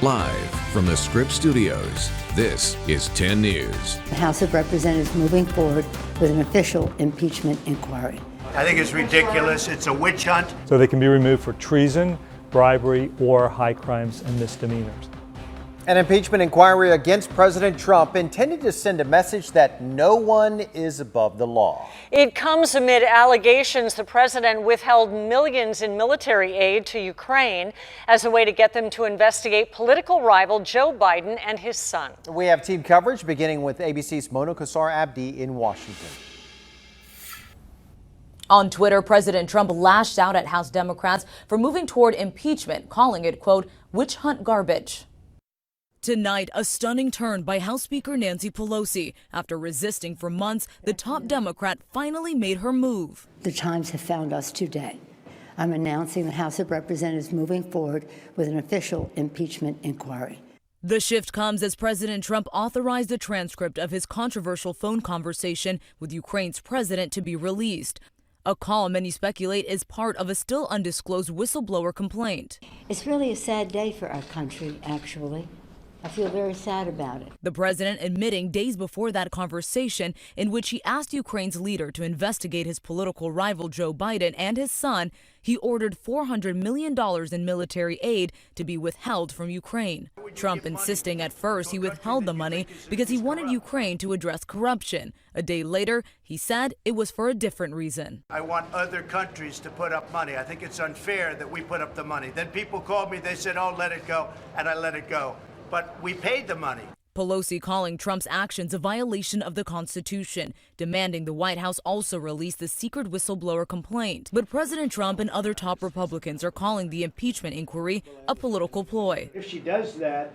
Live from the Scripps Studios, this is 10 News. The House of Representatives moving forward with an official impeachment inquiry. I think it's ridiculous. It's a witch hunt. So they can be removed for treason, bribery, or high crimes and misdemeanors. An impeachment inquiry against President Trump intended to send a message that no one is above the law. It comes amid allegations the president withheld millions in military aid to Ukraine as a way to get them to investigate political rival Joe Biden and his son. We have team coverage beginning with ABC's Mona Kassar-Abdi in Washington. On Twitter, President Trump lashed out at House Democrats for moving toward impeachment, calling it, quote, witch hunt garbage. Tonight, a stunning turn by House Speaker Nancy Pelosi. After resisting for months, the top Democrat finally made her move. The times have found us today. I'm announcing the House of Representatives moving forward with an official impeachment inquiry. The shift comes as President Trump authorized a transcript of his controversial phone conversation with Ukraine's president to be released. A call many speculate is part of a still undisclosed whistleblower complaint. It's really a sad day for our country, actually. I feel very sad about it. The president admitting days before that conversation in which he asked Ukraine's leader to investigate his political rival Joe Biden and his son, he ordered $400 million in military aid to be withheld from Ukraine. Trump insisting at first he withheld the money because he wanted Ukraine to address corruption. A day later, he said it was for a different reason. I want other countries to put up money. I think it's unfair that we put up the money. Then people called me, they said, oh, let it go, and I let it go. But we paid the money. Pelosi calling Trump's actions a violation of the Constitution, demanding the White House also release the secret whistleblower complaint. But President Trump and other top Republicans are calling the impeachment inquiry a political ploy. If she does that,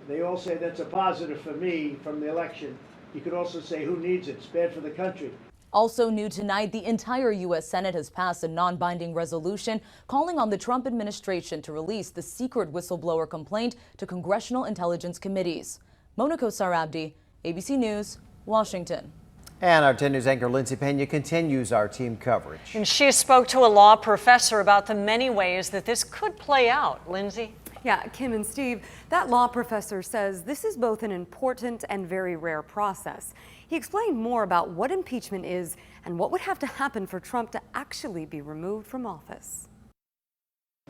they all say that's a positive for me from the election. You could also say who needs it? It's bad for the country. Also new tonight, the entire U.S. Senate has passed a non-binding resolution calling on the Trump administration to release the secret whistleblower complaint to congressional intelligence committees. Mona Kassar-Abdi, ABC News, Washington. And our 10 News anchor Lindsay Pena continues our team coverage. And she spoke to a law professor about the many ways that this could play out. Lindsay? Yeah, Kim and Steve, that law professor says this is both an important and very rare process. He explained more about what impeachment is and what would have to happen for Trump to actually be removed from office.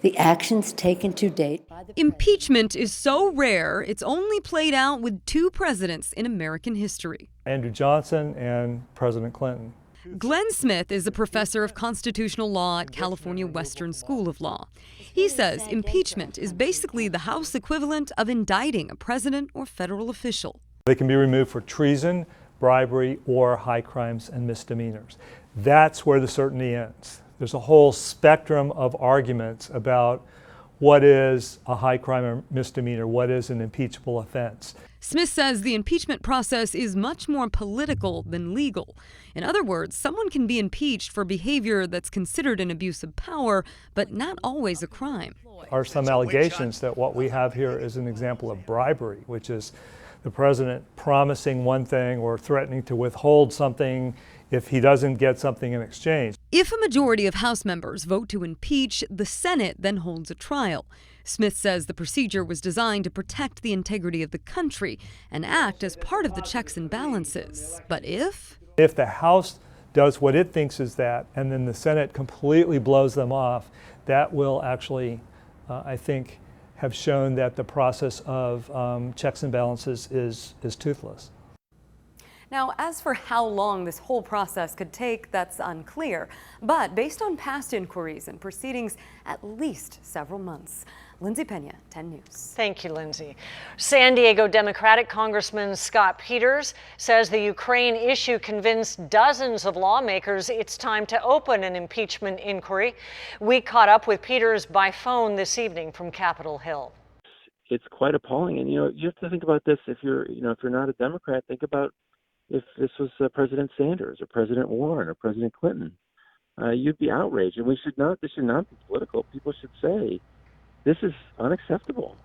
The actions taken to date by the Impeachment is so rare, it's only played out with two presidents in American history. Andrew Johnson and President Clinton. Glenn Smith is a professor of constitutional law at California Western School of Law. He says impeachment is basically the House equivalent of indicting a president or federal official. They can be removed for treason, bribery, or high crimes and misdemeanors. That's where the certainty ends. There's a whole spectrum of arguments about what is a high crime or misdemeanor, what is an impeachable offense. Smith says the impeachment process is much more political than legal. In other words, someone can be impeached for behavior that's considered an abuse of power, but not always a crime. There are some allegations that what we have here is an example of bribery, which is the president promising one thing or threatening to withhold something if he doesn't get something in exchange. If a majority of House members vote to impeach, the Senate then holds a trial. Smith says the procedure was designed to protect the integrity of the country and act as part of the checks and balances. But if the House does what it thinks is that, and then the Senate completely blows them off, that will actually, I think, have shown that the process of checks and balances is toothless. Now, as for how long this whole process could take, that's unclear. But based on past inquiries and proceedings, at least several months. Lindsay Pena, 10 News. Thank you, Lindsay. San Diego Democratic Congressman Scott Peters says the Ukraine issue convinced dozens of lawmakers it's time to open an impeachment inquiry. We caught up with Peters by phone this evening from Capitol Hill. It's quite appalling. And, you have to think about this. If you're not a Democrat, think about if this was President Sanders or President Warren or President Clinton. You'd be outraged. And this should not be political. People should say, this is unacceptable.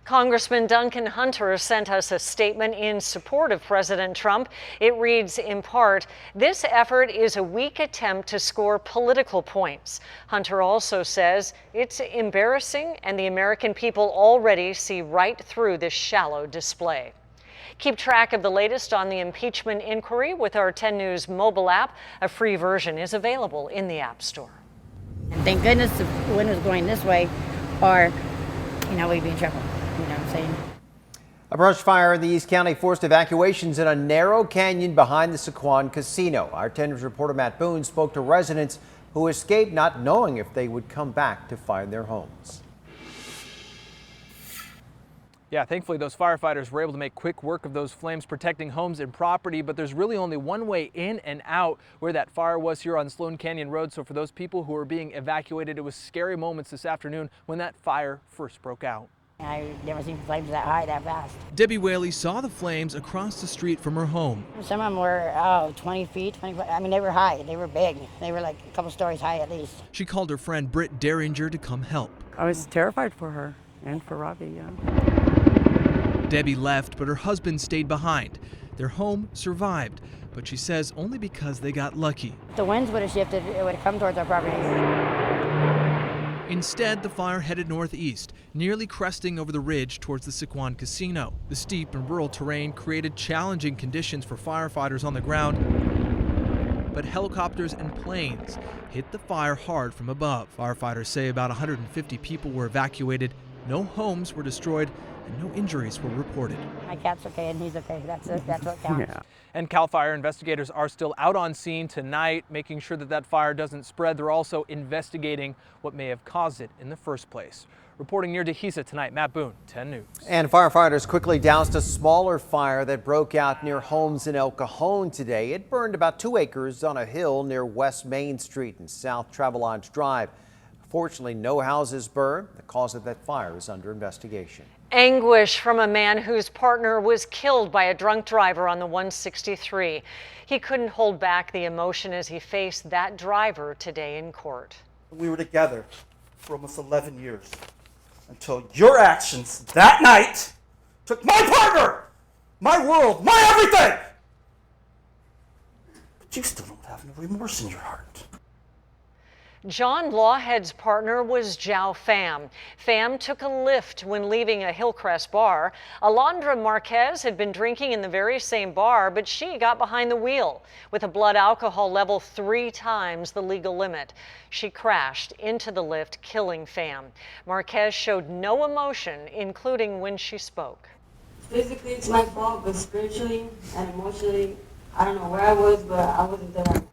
Congressman Duncan Hunter sent us a statement in support of President Trump. It reads in part, "This effort is a weak attempt to score political points." Hunter also says it's embarrassing and the American people already see right through this shallow display. Keep track of the latest on the impeachment inquiry with our 10 News mobile app. A free version is available in the App Store. And thank goodness the wind was going this way, or, we'd be in trouble. You know what I'm saying? A brush fire in the East County forced evacuations in a narrow canyon behind the Sycuan Casino. Our 10 News reporter Matt Boone spoke to residents who escaped, not knowing if they would come back to find their homes. Yeah, thankfully those firefighters were able to make quick work of those flames, protecting homes and property, but there's really only one way in and out where that fire was here on Sloan Canyon Road. So for those people who are being evacuated, it was scary moments this afternoon when that fire first broke out. I've never seen flames that high, that fast. Debbie Whaley saw the flames across the street from her home. Some of them were 20 feet, 25. I mean, they were high. They were big. They were like a couple stories high at least. She called her friend Britt Derringer to come help. I was terrified for her and for Robbie, yeah. Debbie left, but her husband stayed behind. Their home survived, but she says only because they got lucky. If the winds would have shifted, it would have come towards our property. Instead, the fire headed northeast, nearly cresting over the ridge towards the Sycuan Casino. The steep and rural terrain created challenging conditions for firefighters on the ground, but helicopters and planes hit the fire hard from above. Firefighters say about 150 people were evacuated, no homes were destroyed, and no injuries were reported. My cat's okay and he's okay. That's what counts. Yeah. And CAL FIRE investigators are still out on scene tonight, making sure that that fire doesn't spread. They're also investigating what may have caused it in the first place. Reporting near Dehesa tonight, Matt Boone, 10 News. And firefighters quickly doused a smaller fire that broke out near homes in El Cajon today. It burned about 2 acres on a hill near West Main Street and South Travelodge Drive. Fortunately, no houses burned. The cause of that fire is under investigation. Anguish from a man whose partner was killed by a drunk driver on the 163. He couldn't hold back the emotion as he faced that driver today in court. We were together for almost 11 years until your actions that night took my partner, my world, my everything. But you still don't have no remorse in your heart. John Lawhead's partner was Zhao Pham. Pham took a lift when leaving a Hillcrest bar. Alondra Marquez had been drinking in the very same bar, but she got behind the wheel with a blood alcohol level 3 times the legal limit. She crashed into the lift, killing Pham. Marquez showed no emotion, including when she spoke. Physically, it's my fault, but spiritually and emotionally, I don't know where I was, but I wasn't there.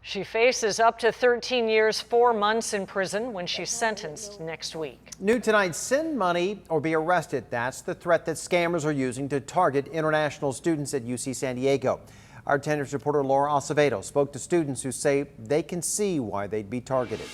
She faces up to 13 years, 4 months in prison when she's sentenced next week. New tonight, send money or be arrested. That's the threat that scammers are using to target international students at UC San Diego. Our 10 News reporter Laura Acevedo spoke to students who say they can see why they'd be targeted.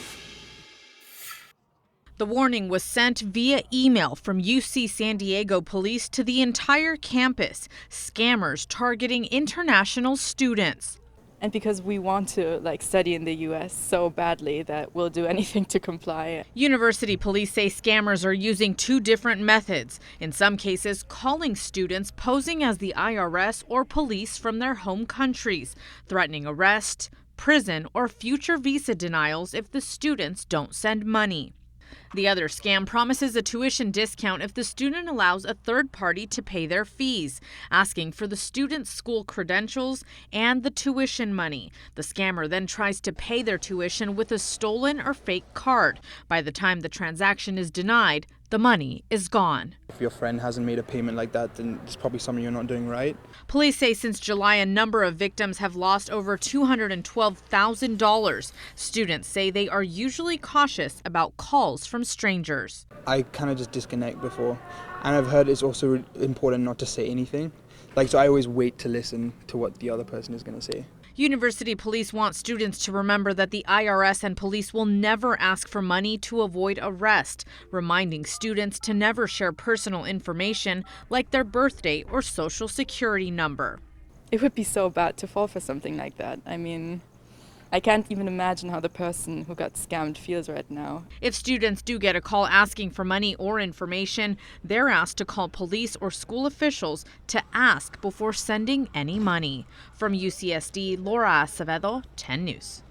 The warning was sent via email from UC San Diego police to the entire campus. Scammers targeting international students. And because we want to study in the U.S. so badly that we'll do anything to comply. University police say scammers are using 2 different methods. In some cases, calling students posing as the IRS or police from their home countries, threatening arrest, prison, or future visa denials if the students don't send money. The other scam promises a tuition discount if the student allows a third party to pay their fees, asking for the student's school credentials and the tuition money. The scammer then tries to pay their tuition with a stolen or fake card. By the time the transaction is denied, the money is gone. If your friend hasn't made a payment like that, then it's probably something you're not doing right. Police say since July, a number of victims have lost over $212,000. Students say they are usually cautious about calls from strangers. I kind of just disconnect before. And I've heard it's also important not to say anything. So I always wait to listen to what the other person is going to say. University police want students to remember that the IRS and police will never ask for money to avoid arrest, reminding students to never share personal information like their birthday or social security number. It would be so bad to fall for something like that. I mean, I can't even imagine how the person who got scammed feels right now. If students do get a call asking for money or information, they're asked to call police or school officials to ask before sending any money. From UCSD, Laura Acevedo, 10 News.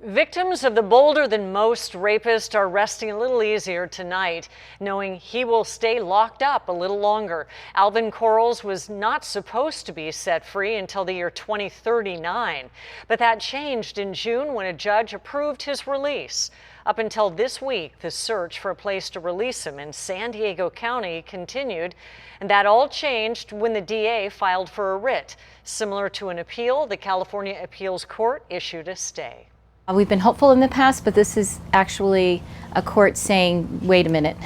Victims of the bolder than most rapist are resting a little easier tonight, knowing he will stay locked up a little longer. Alvin Quarles was not supposed to be set free until the year 2039, but that changed in June when a judge approved his release. Up until this week, the search for a place to release him in San Diego County continued, and that all changed when the DA filed for a writ. Similar to an appeal, the California Appeals Court issued a stay. We've been hopeful in the past, but this is actually a court saying, wait a minute,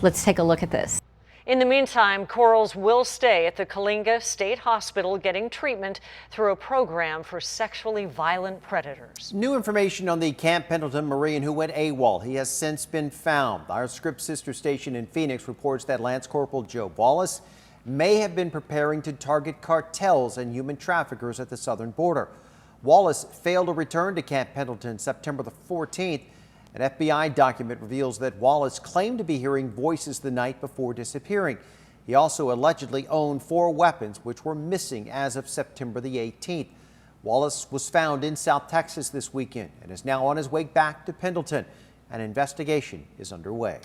let's take a look at this. In the meantime, Quarles will stay at the Coalinga State Hospital getting treatment through a program for sexually violent predators. New information on the Camp Pendleton Marine who went AWOL. He has since been found. Our Scripps sister station in Phoenix reports that Lance Corporal Joe Wallace may have been preparing to target cartels and human traffickers at the southern border. Wallace failed to return to Camp Pendleton September the 14th. An FBI document reveals that Wallace claimed to be hearing voices the night before disappearing. He also allegedly owned 4 weapons which were missing as of September the 18th. Wallace was found in South Texas this weekend and is now on his way back to Pendleton. An investigation is underway.